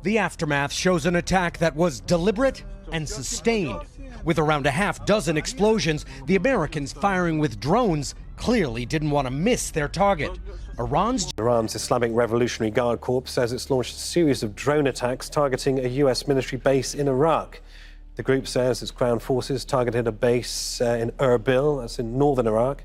The aftermath shows an attack that was deliberate and sustained. With around a half dozen explosions, the Americans firing with drones clearly didn't want to miss their target. Iran's Islamic Revolutionary Guard Corps says it's launched a series of drone attacks targeting a U.S. military base in Iraq. The group says its ground forces targeted a base in Erbil, that's in northern Iraq.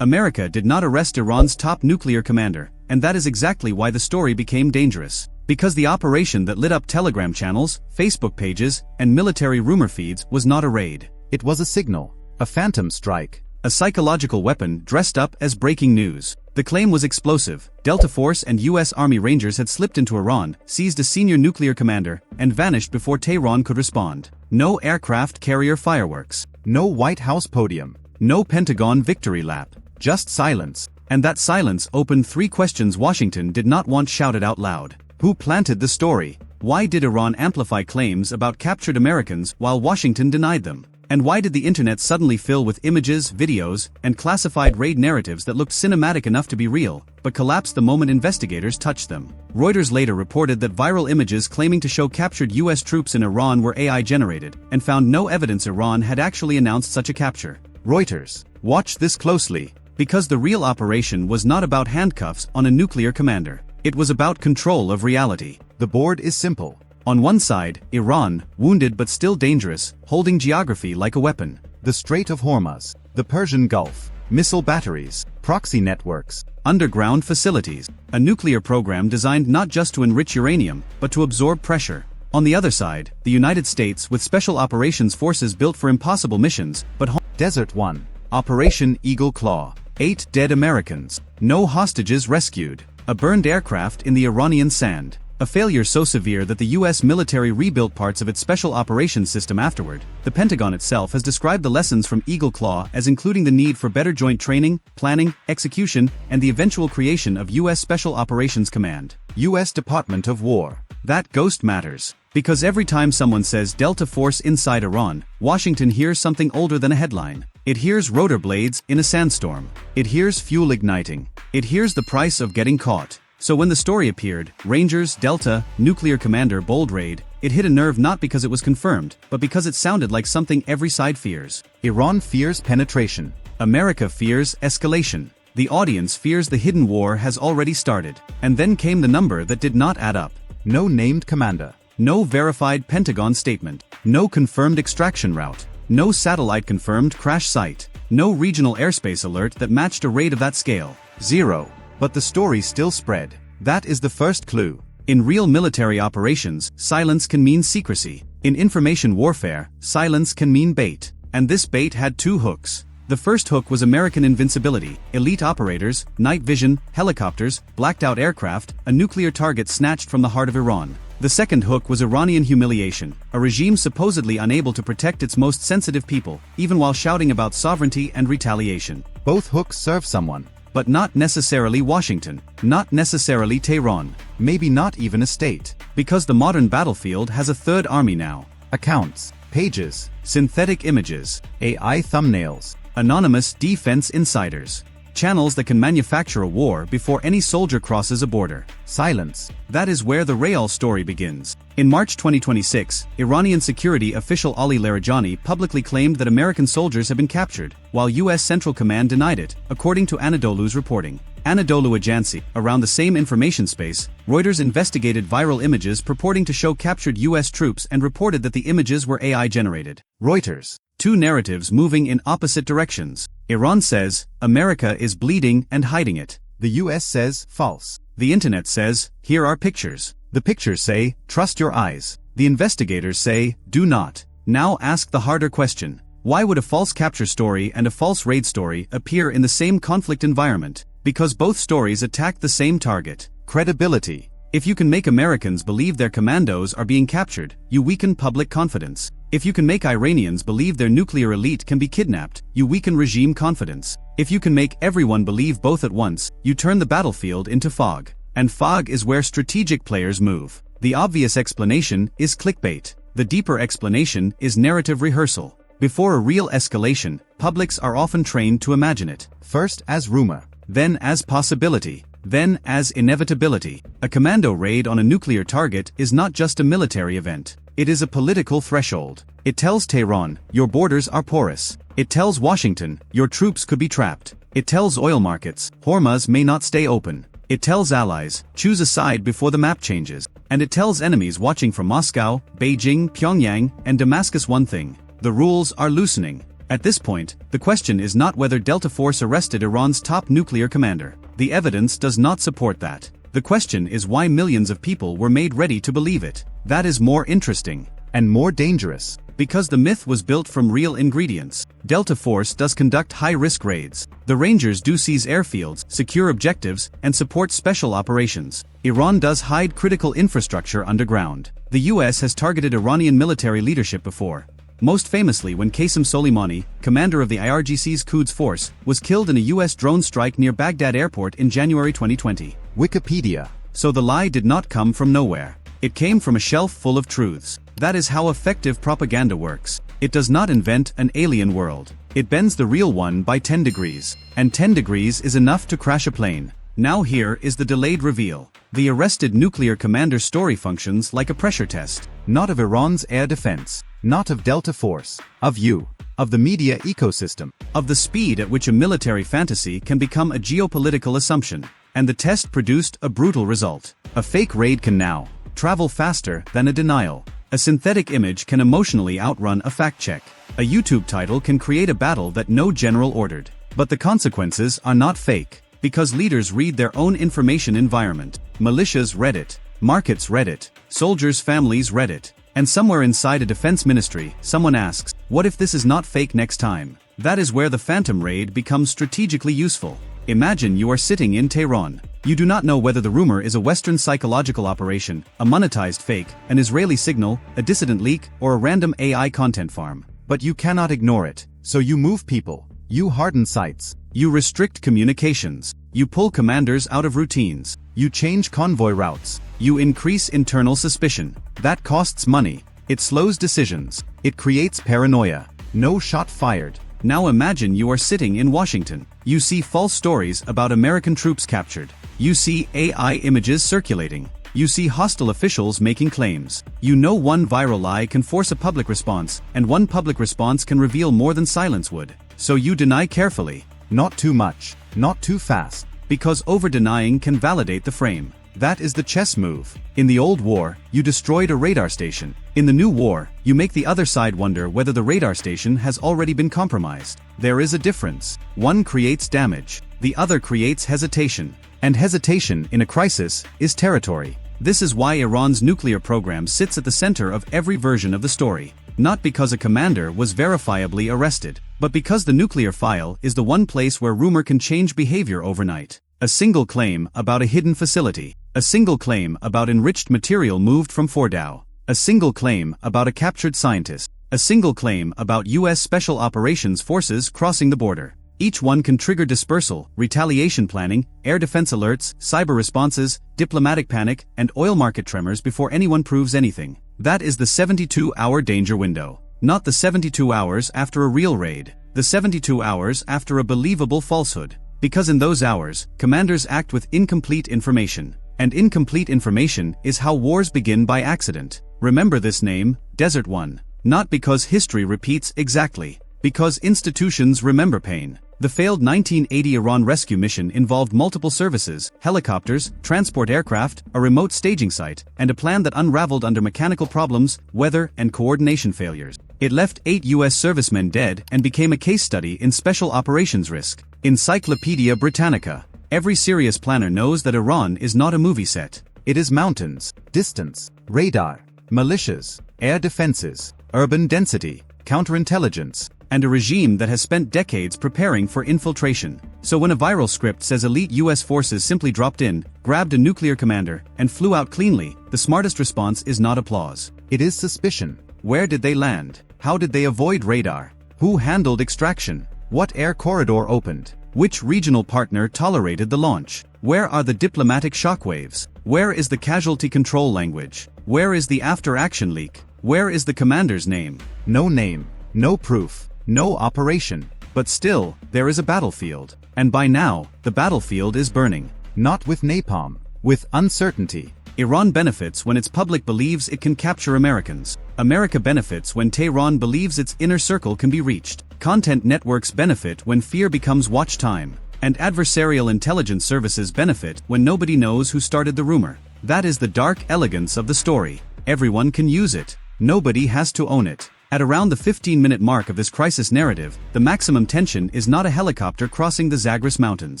America did not arrest Iran's top nuclear commander, and that is exactly why the story became dangerous. Because the operation that lit up Telegram channels, Facebook pages, and military rumor feeds was not a raid. It was a signal, a phantom strike, a psychological weapon dressed up as breaking news. The claim was explosive. Delta Force and U.S. Army Rangers had slipped into Iran, seized a senior nuclear commander, and vanished before Tehran could respond. No aircraft carrier fireworks. No White House podium. No Pentagon victory lap. Just silence. And that silence opened three questions Washington did not want shouted out loud. Who planted the story? Why did Iran amplify claims about captured Americans while Washington denied them? And why did the internet suddenly fill with images, videos, and classified raid narratives that looked cinematic enough to be real, but collapsed the moment investigators touched them? Reuters later reported that viral images claiming to show captured U.S. troops in Iran were AI-generated, and found no evidence Iran had actually announced such a capture. Reuters. Watch this closely. Because the real operation was not about handcuffs on a nuclear commander. It was about control of reality. The board is simple. On one side, Iran, wounded but still dangerous, holding geography like a weapon. The Strait of Hormuz, the Persian Gulf, missile batteries, proxy networks, underground facilities. A nuclear program designed not just to enrich uranium, but to absorb pressure. On the other side, the United States with special operations forces built for impossible missions, but Desert One. Operation Eagle Claw. 8 dead Americans. No hostages rescued. A burned aircraft in the Iranian sand. A failure so severe that the U.S. military rebuilt parts of its special operations system afterward. The Pentagon itself has described the lessons from Eagle Claw as including the need for better joint training, planning, execution, and the eventual creation of U.S. Special Operations Command. U.S. Department of War. That ghost matters. Because every time someone says Delta Force inside Iran, Washington hears something older than a headline. It hears rotor blades in a sandstorm. It hears fuel igniting. It hears the price of getting caught. So when the story appeared, Rangers, Delta, Nuclear Commander, Bold Raid, it hit a nerve not because it was confirmed, but because it sounded like something every side fears. Iran fears penetration. America fears escalation. The audience fears the hidden war has already started. And then came the number that did not add up. No named commander. No verified Pentagon statement. No confirmed extraction route. No satellite-confirmed crash site. No regional airspace alert that matched a raid of that scale. Zero. But the story still spread. That is the first clue. In real military operations, silence can mean secrecy. In information warfare, silence can mean bait. And this bait had two hooks. The first hook was American invincibility, elite operators, night vision, helicopters, blacked-out aircraft, a nuclear target snatched from the heart of Iran. The second hook was Iranian humiliation, a regime supposedly unable to protect its most sensitive people, even while shouting about sovereignty and retaliation. Both hooks serve someone. But not necessarily Washington, not necessarily Tehran, maybe not even a state. Because the modern battlefield has a third army now. Accounts, pages, synthetic images, AI thumbnails, anonymous defense insiders. Channels that can manufacture a war before any soldier crosses a border. Silence. That is where the real story begins. In March 2026, Iranian security official Ali Larijani publicly claimed that American soldiers had been captured, while U.S. Central Command denied it, according to Anadolu's reporting. Anadolu Ajansi, around the same information space, Reuters investigated viral images purporting to show captured U.S. troops and reported that the images were AI-generated. Reuters. Two narratives moving in opposite directions. Iran says, America is bleeding and hiding it. The U.S. says, false. The internet says, here are pictures. The pictures say, trust your eyes. The investigators say, do not. Now ask the harder question. Why would a false capture story and a false raid story appear in the same conflict environment? Because both stories attack the same target. Credibility. If you can make Americans believe their commandos are being captured, you weaken public confidence. If you can make Iranians believe their nuclear elite can be kidnapped, you weaken regime confidence. If you can make everyone believe both at once, you turn the battlefield into fog. And fog is where strategic players move. The obvious explanation is clickbait. The deeper explanation is narrative rehearsal. Before a real escalation, publics are often trained to imagine it. First as rumor, then as possibility, then as inevitability. A commando raid on a nuclear target is not just a military event. It is a political threshold. It tells Tehran, your borders are porous. It tells Washington, your troops could be trapped. It tells oil markets, Hormuz may not stay open. It tells allies, choose a side before the map changes. And it tells enemies watching from Moscow, Beijing, Pyongyang, and Damascus one thing: the rules are loosening. At this point, the question is not whether Delta Force arrested Iran's top nuclear commander. The evidence does not support that. The question is why millions of people were made ready to believe it. That is more interesting. And more dangerous. Because the myth was built from real ingredients. Delta Force does conduct high-risk raids. The Rangers do seize airfields, secure objectives, and support special operations. Iran does hide critical infrastructure underground. The U.S. has targeted Iranian military leadership before. Most famously when Qasem Soleimani, commander of the IRGC's Quds Force, was killed in a U.S. drone strike near Baghdad airport in January 2020. Wikipedia. So the lie did not come from nowhere. It came from a shelf full of truths. That is how effective propaganda works. It does not invent an alien world. It bends the real one by 10 degrees. And 10 degrees is enough to crash a plane. Now here is the delayed reveal. The arrested nuclear commander's story functions like a pressure test. Not of Iran's air defense. Not of Delta Force. Of you. Of the media ecosystem. Of the speed at which a military fantasy can become a geopolitical assumption. And the test produced a brutal result. A fake raid can now travel faster than a denial. A synthetic image can emotionally outrun a fact-check. A YouTube title can create a battle that no general ordered. But the consequences are not fake, because leaders read their own information environment. Militias read it. Markets read it. Soldiers' families read it. And somewhere inside a defense ministry, someone asks, what if this is not fake next time? That is where the phantom raid becomes strategically useful. Imagine you are sitting in Tehran. You do not know whether the rumor is a Western psychological operation, a monetized fake, an Israeli signal, a dissident leak, or a random AI content farm. But you cannot ignore it. So you move people. You harden sites. You restrict communications. You pull commanders out of routines. You change convoy routes. You increase internal suspicion. That costs money. It slows decisions. It creates paranoia. No shot fired. Now imagine you are sitting in Washington. You see false stories about American troops captured. You see AI images circulating. You see hostile officials making claims. You know one viral lie can force a public response, and one public response can reveal more than silence would. So you deny carefully. Not too much. Not too fast. Because over-denying can validate the frame. That is the chess move. In the old war, you destroyed a radar station. In the new war, you make the other side wonder whether the radar station has already been compromised. There is a difference. One creates damage. The other creates hesitation. And hesitation in a crisis is territory. This is why Iran's nuclear program sits at the center of every version of the story. Not because a commander was verifiably arrested, but because the nuclear file is the one place where rumor can change behavior overnight. A single claim about a hidden facility. A single claim about enriched material moved from Fordow. A single claim about a captured scientist. A single claim about U.S. Special Operations Forces crossing the border. Each one can trigger dispersal, retaliation planning, air defense alerts, cyber responses, diplomatic panic, and oil market tremors before anyone proves anything. That is the 72-hour danger window. Not the 72 hours after a real raid. The 72 hours after a believable falsehood. Because in those hours, commanders act with incomplete information. And incomplete information is how wars begin by accident. Remember this name, Desert One. Not because history repeats exactly. Because institutions remember pain. The failed 1980 Iran rescue mission involved multiple services, helicopters, transport aircraft, a remote staging site, and a plan that unraveled under mechanical problems, weather, and coordination failures. It left 8 U.S. servicemen dead and became a case study in special operations risk. Encyclopedia Britannica. Every serious planner knows that Iran is not a movie set. It is mountains, distance, radar, militias, air defenses, urban density, counterintelligence, and a regime that has spent decades preparing for infiltration. So when a viral script says elite U.S. forces simply dropped in, grabbed a nuclear commander, and flew out cleanly, the smartest response is not applause. It is suspicion. Where did they land? How did they avoid radar? Who handled extraction? What air corridor opened? Which regional partner tolerated the launch? Where are the diplomatic shockwaves? Where is the casualty control language? Where is the after-action leak? Where is the commander's name? No name, no proof, no operation. But still, there is a battlefield. And by now, the battlefield is burning. Not with napalm. With uncertainty. Iran benefits when its public believes it can capture Americans. America benefits when Tehran believes its inner circle can be reached. Content networks benefit when fear becomes watch time. And adversarial intelligence services benefit when nobody knows who started the rumor. That is the dark elegance of the story. Everyone can use it. Nobody has to own it. At around the 15-minute mark of this crisis narrative, the maximum tension is not a helicopter crossing the Zagros Mountains.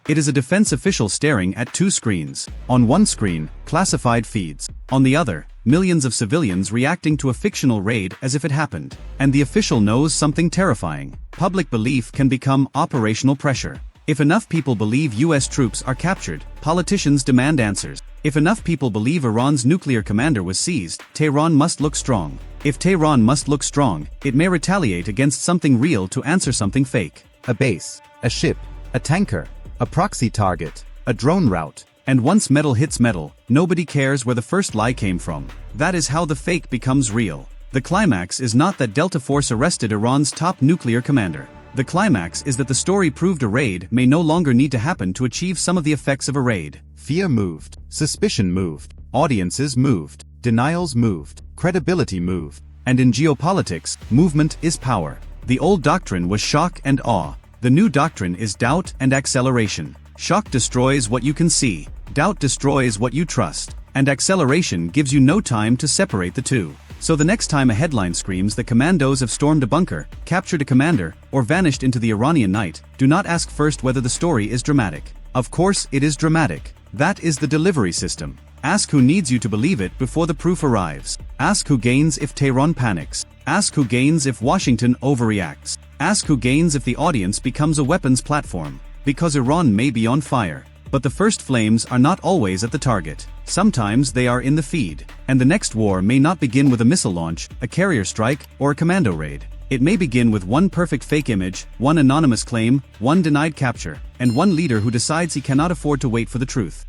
It is a defense official staring at two screens. On one screen, classified feeds. On the other, millions of civilians reacting to a fictional raid as if it happened. And the official knows something terrifying. Public belief can become operational pressure. If enough people believe U.S. troops are captured, politicians demand answers. If enough people believe Iran's nuclear commander was seized, Tehran must look strong. If Tehran must look strong, it may retaliate against something real to answer something fake. A base, a ship, a tanker, a proxy target, a drone route. And once metal hits metal, nobody cares where the first lie came from. That is how the fake becomes real. The climax is not that Delta Force arrested Iran's top nuclear commander. The climax is that the story proved a raid may no longer need to happen to achieve some of the effects of a raid. Fear moved, suspicion moved, audiences moved, denials moved, credibility moved. And in geopolitics, movement is power. The old doctrine was shock and awe. The new doctrine is doubt and acceleration. Shock destroys what you can see. Doubt destroys what you trust. And acceleration gives you no time to separate the two. So the next time a headline screams that commandos have stormed a bunker, captured a commander, or vanished into the Iranian night, do not ask first whether the story is dramatic. Of course it is dramatic. That is the delivery system. Ask who needs you to believe it before the proof arrives. Ask who gains if Tehran panics. Ask who gains if Washington overreacts. Ask who gains if the audience becomes a weapons platform. Because Iran may be on fire. But the first flames are not always at the target. Sometimes they are in the feed. And the next war may not begin with a missile launch, a carrier strike, or a commando raid. It may begin with one perfect fake image, one anonymous claim, one denied capture, and one leader who decides he cannot afford to wait for the truth.